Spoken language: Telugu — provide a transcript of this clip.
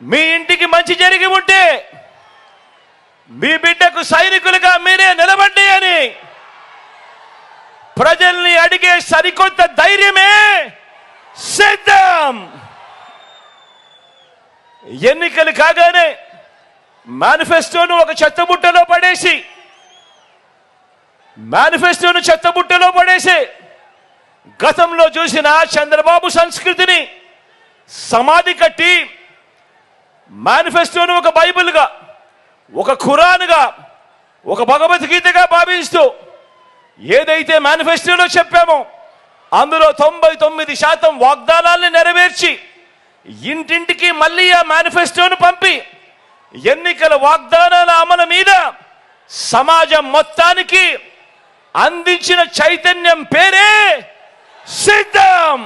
మీ ఇంటికి మంచి జరిగి ఉంటే మీ బిడ్డకు సైనికులుగా మీరే నిలబడి అని ప్రజల్ని అడిగే సరికొత్త ధైర్యమే సిద్ధం. ఎన్నికలు కాగానే మేనిఫెస్టోను ఒక చెత్తబుట్టలో పడేసి గతంలో చూసిన చంద్రబాబు సంస్కృతిని సమాధి కట్టి మేనిఫెస్టోను ఒక బైబిల్గా, ఒక ఖురాన్గా, ఒక భగవద్గీతగా భావిస్తూ ఏదైతే మేనిఫెస్టోలో చెప్పామో అందులో 99% వాగ్దానాల్ని నెరవేర్చి ఇంటింటికి మళ్ళీ ఆ మేనిఫెస్టోను పంపి ఎన్నికల వాగ్దానాల అమలు మీద సమాజం మొత్తానికి అందించిన చైతన్యం పేరే సిద్ధం.